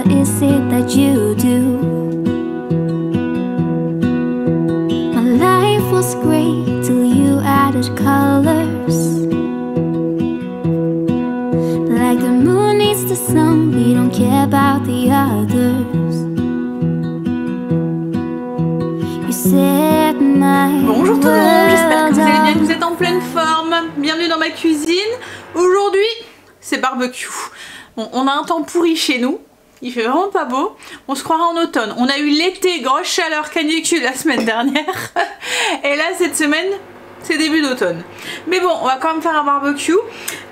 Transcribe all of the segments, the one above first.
what is it that you do? My life was great till you added colors. Like the moon needs the sun, we don't care about the others. You set my Bonjour tout le monde, j'espère que vous allez bien, que vous êtes en world pleine forme. Bienvenue dans ma cuisine. Aujourd'hui, c'est barbecue. Bon, on a un temps pourri chez nous. Il fait vraiment pas beau. On se croirait en automne. On a eu l'été, grosse chaleur, canicule la semaine dernière. Et là, cette semaine, c'est début d'automne. Mais bon, on va quand même faire un barbecue.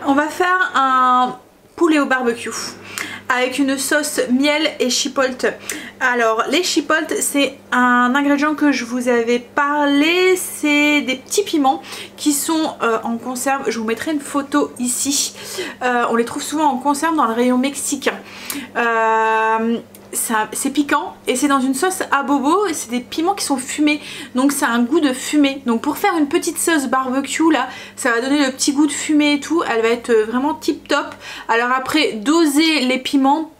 On va faire un poulet au barbecue avec une sauce miel et chipotle. Alors les chipoltes, c'est un ingrédient que je vous avais parlé, c'est des petits piments qui sont en conserve. Je vous mettrai une photo ici. On les trouve souvent en conserve dans le rayon mexicain. C'est piquant et c'est dans une sauce à bobo et c'est des piments qui sont fumés, donc ça a un goût de fumée. Donc pour faire une petite sauce barbecue là, ça va donner le petit goût de fumée et tout, elle va être vraiment tip top. Alors après, dosez les piments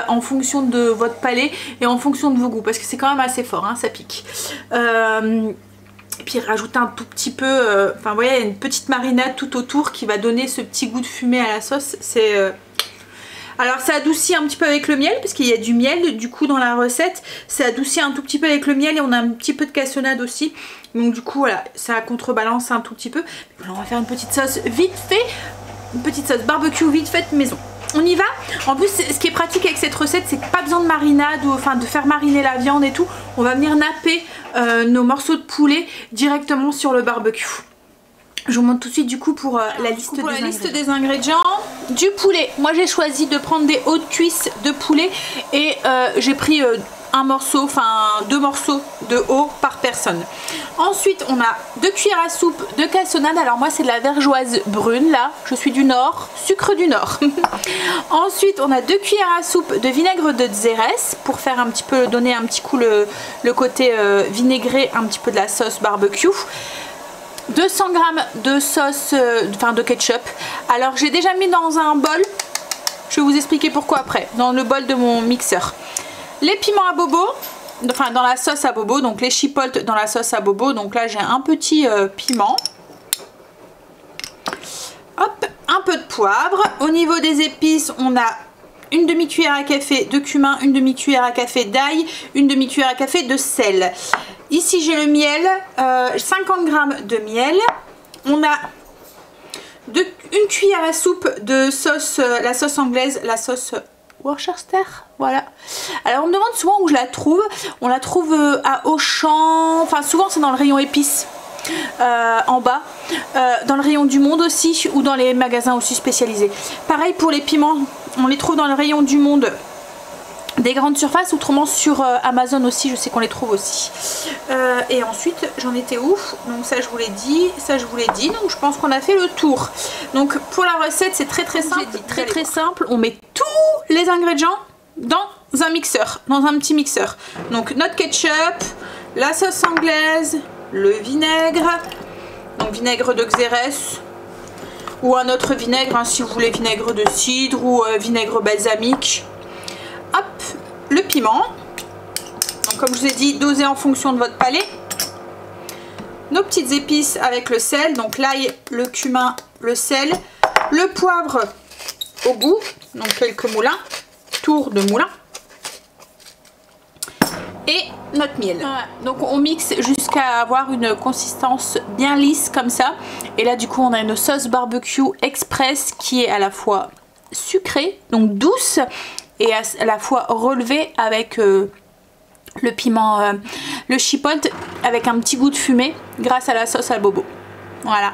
en fonction de votre palais et en fonction de vos goûts, parce que c'est quand même assez fort, hein, ça pique. Et puis rajouter un tout petit peu, enfin vous voyez, une petite marinade tout autour qui va donner ce petit goût de fumée à la sauce. C'est alors ça adoucit un petit peu avec le miel, parce qu'il y a du miel du coup dans la recette. Ça adoucit un tout petit peu avec le miel et on a un petit peu de cassonade aussi. Donc du coup voilà, ça contrebalance un tout petit peu. Alors, on va faire une petite sauce vite fait, une petite sauce barbecue vite faite maison. On y va. En plus, ce qui est pratique avec cette recette, c'est pas besoin de marinade ou enfin de faire mariner la viande et tout. On va venir napper nos morceaux de poulet directement sur le barbecue. Je vous montre tout de suite du coup pour la liste des ingrédients. Du poulet, moi j'ai choisi de prendre des hautes cuisses de poulet et j'ai pris un morceau, enfin 2 morceaux de haut par personne. Ensuite on a 2 cuillères à soupe de cassonade. Alors moi c'est de la vergeoise brune là, je suis du nord, sucre du nord. Ensuite on a 2 cuillères à soupe de vinaigre de Xérès pour faire un petit peu, donner un petit coup le côté vinaigré un petit peu de la sauce barbecue. 200 g de sauce, enfin de ketchup. Alors j'ai déjà mis dans un bol, je vais vous expliquer pourquoi après, dans le bol de mon mixeur. Les piments à bobo, enfin dans la sauce à bobo, donc les chipoltes dans la sauce à bobo. Donc là j'ai un petit piment. Hop, un peu de poivre. Au niveau des épices, on a une demi-cuillère à café de cumin, une demi-cuillère à café d'ail, une demi-cuillère à café de sel. Ici j'ai le miel, 50 g de miel. On a une cuillère à soupe de sauce, la sauce anglaise, la sauce Worcester, voilà. Alors on me demande souvent où je la trouve. On la trouve à Auchan, enfin souvent c'est dans le rayon épices. En bas, dans le rayon du Monde aussi, ou dans les magasins aussi spécialisés. Pareil pour les piments, on les trouve dans le rayon du Monde des grandes surfaces, autrement sur Amazon aussi, je sais qu'on les trouve aussi. Et ensuite j'en étais où? Donc ça je vous l'ai dit, ça je vous l'ai dit, donc je pense qu'on a fait le tour. Donc pour la recette c'est très simple, très simple. On met tous les ingrédients dans un mixeur, dans un petit mixeur. Donc notre ketchup, la sauce anglaise, le vinaigre, donc vinaigre de Xérès ou un autre vinaigre, hein, si vous voulez vinaigre de cidre ou vinaigre balsamique. Hop, le piment, donc comme je vous ai dit, dosé en fonction de votre palais. Nos petites épices avec le sel, donc l'ail, le cumin, le sel, le poivre au goût, donc quelques moulins, tour de moulin. Et notre miel. Voilà. Donc on mixe jusqu'à avoir une consistance bien lisse comme ça. Et là du coup on a une sauce barbecue express qui est à la fois sucrée, donc douce, et à la fois relevée avec le piment, le chipotle, avec un petit goût de fumée grâce à la sauce à bobo. Voilà.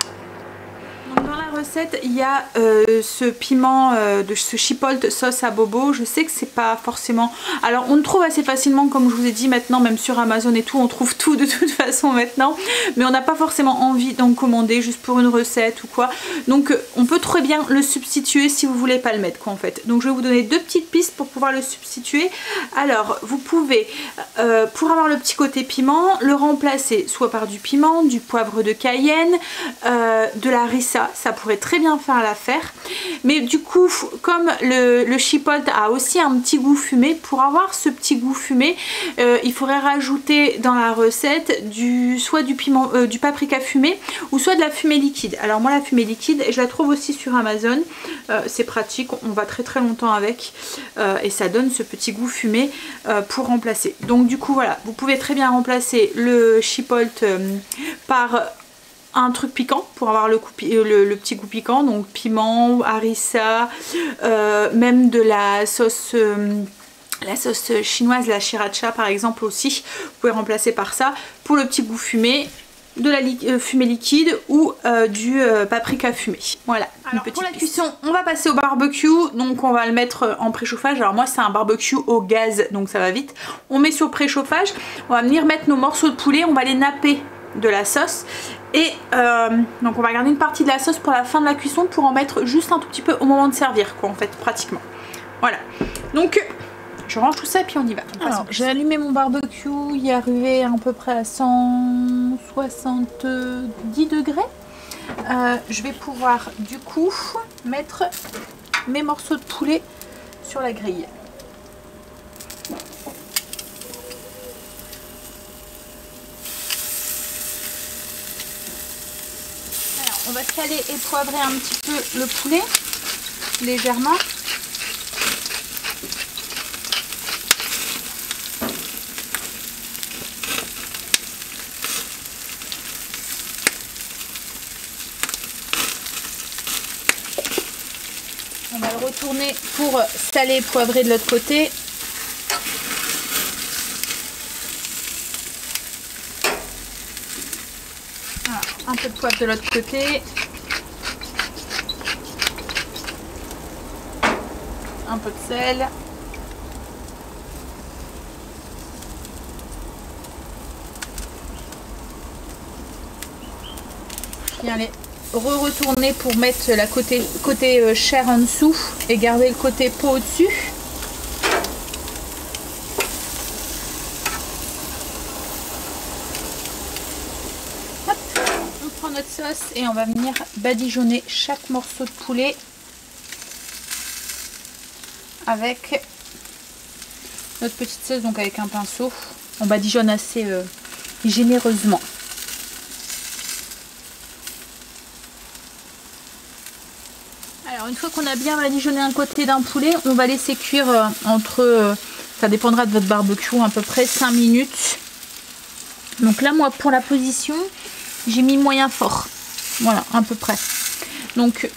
Donc dans la recette il y a ce piment de ce chipotle sauce à bobo. Je sais que c'est pas forcément, alors on le trouve assez facilement comme je vous ai dit maintenant, même sur Amazon et tout, on trouve tout de toute façon maintenant, mais on n'a pas forcément envie d'en commander juste pour une recette ou quoi. Donc on peut très bien le substituer si vous voulez pas le mettre quoi en fait. Donc je vais vous donner 2 petites pistes pour pouvoir le substituer. Alors vous pouvez pour avoir le petit côté piment le remplacer soit par du piment, du poivre de Cayenne, de la harissa, ça pourrait pourrait très bien faire l'affaire. Mais du coup, comme le chipotle a aussi un petit goût fumé, pour avoir ce petit goût fumé, il faudrait rajouter dans la recette soit du paprika fumé ou soit de la fumée liquide. Alors moi la fumée liquide, je la trouve aussi sur Amazon, c'est pratique, on va très longtemps avec et ça donne ce petit goût fumé pour remplacer. Donc du coup voilà, vous pouvez très bien remplacer le chipotle par un truc piquant pour avoir le petit goût piquant, donc piment, harissa, même de la sauce chinoise, la sriracha par exemple aussi, vous pouvez remplacer par ça pour le petit goût fumé, de la fumée liquide ou du paprika fumé. Voilà. Alors pour la cuisson, on va passer au barbecue, donc on va le mettre en préchauffage. Alors moi c'est un barbecue au gaz, donc ça va vite. On met sur préchauffage, on va venir mettre nos morceaux de poulet, on va les napper de la sauce et donc on va garder une partie de la sauce pour la fin de la cuisson pour en mettre juste un tout petit peu au moment de servir quoi en fait pratiquement. Voilà, donc je range tout ça et puis on y va. Alors j'ai allumé mon barbecue, il est arrivé à peu près à 170 degrés. Je vais pouvoir du coup mettre mes morceaux de poulet sur la grille. On va saler et poivrer un petit peu le poulet, légèrement. On va le retourner pour saler et poivrer de l'autre côté. Voilà, un peu de poivre de l'autre côté. Un peu de sel. Puis allez retourner pour mettre la côté chair en dessous et garder le côté peau au-dessus. On prend notre sauce et on va venir badigeonner chaque morceau de poulet avec notre petite sauce, donc avec un pinceau. On badigeonne assez généreusement. Alors une fois qu'on a bien badigeonné un côté d'un poulet, on va laisser cuire ça dépendra de votre barbecue, à peu près 5 minutes. Donc là moi pour la position, j'ai mis moyen fort. Voilà, à peu près. Donc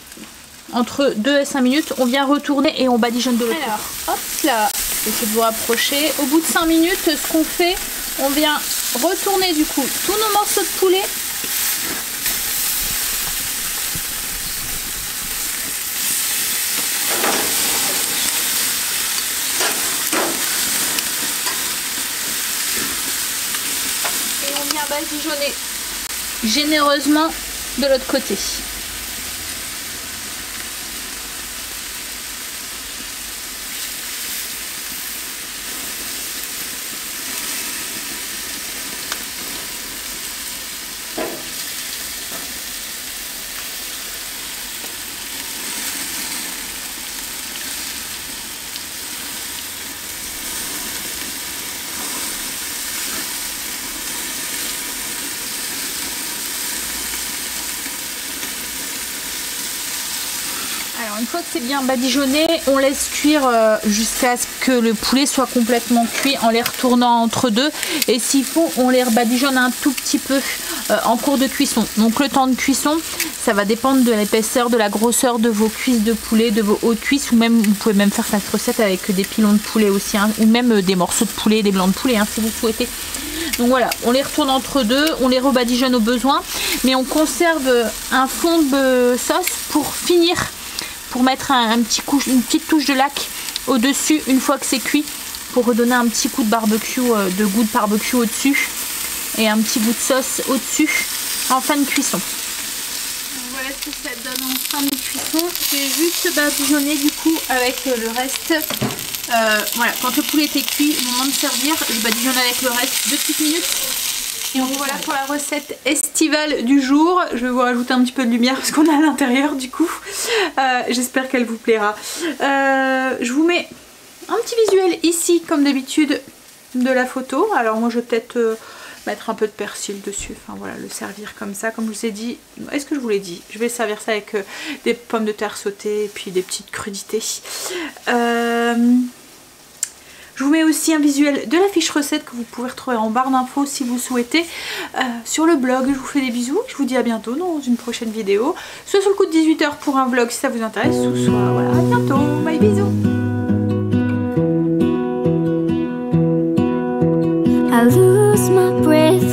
entre 2 et 5 minutes, on vient retourner et on badigeonne de l'autre côté. Alors, hop là, essayez de vous rapprocher. Au bout de 5 minutes, ce qu'on fait, on vient retourner du coup tous nos morceaux de poulet. Et on vient badigeonner généreusement de l'autre côté. Alors une fois que c'est bien badigeonné, on laisse cuire jusqu'à ce que le poulet soit complètement cuit en les retournant entre deux. Et s'il faut, on les rebadigeonne un tout petit peu en cours de cuisson. Donc le temps de cuisson, ça va dépendre de l'épaisseur, de la grosseur de vos cuisses de poulet, de vos hautes cuisses. Ou même, vous pouvez même faire cette recette avec des pilons de poulet aussi, hein, ou même des morceaux de poulet, des blancs de poulet, hein, si vous souhaitez. Donc voilà, on les retourne entre deux, on les rebadigeonne au besoin. Mais on conserve un fond de sauce pour finir, pour mettre une petite touche de laque au-dessus une fois que c'est cuit, pour redonner un petit coup de barbecue, de goût de barbecue au-dessus et un petit goût de sauce au-dessus en fin de cuisson. Donc voilà ce que ça donne en fin de cuisson. J'ai juste badigeonné du coup avec le reste. Voilà, quand le poulet était cuit, au moment de servir, je badigeonne avec le reste 2 petites minutes. Et voilà pour la recette estivale du jour. Je vais vous rajouter un petit peu de lumière parce qu'on est à l'intérieur du coup. J'espère qu'elle vous plaira. Je vous mets un petit visuel ici comme d'habitude de la photo. Alors moi je vais peut-être mettre un peu de persil dessus. Enfin voilà, le servir comme ça. Comme je vous ai dit, est-ce que je vous l'ai dit? Je vais servir ça avec des pommes de terre sautées et puis des petites crudités. Je vous mets aussi un visuel de la fiche recette que vous pouvez retrouver en barre d'infos si vous souhaitez sur le blog. Je vous fais des bisous, je vous dis à bientôt dans une prochaine vidéo, soit sur le coup de 18 h pour un vlog si ça vous intéresse, ou soit voilà, à bientôt, bye bisous. I lose my breath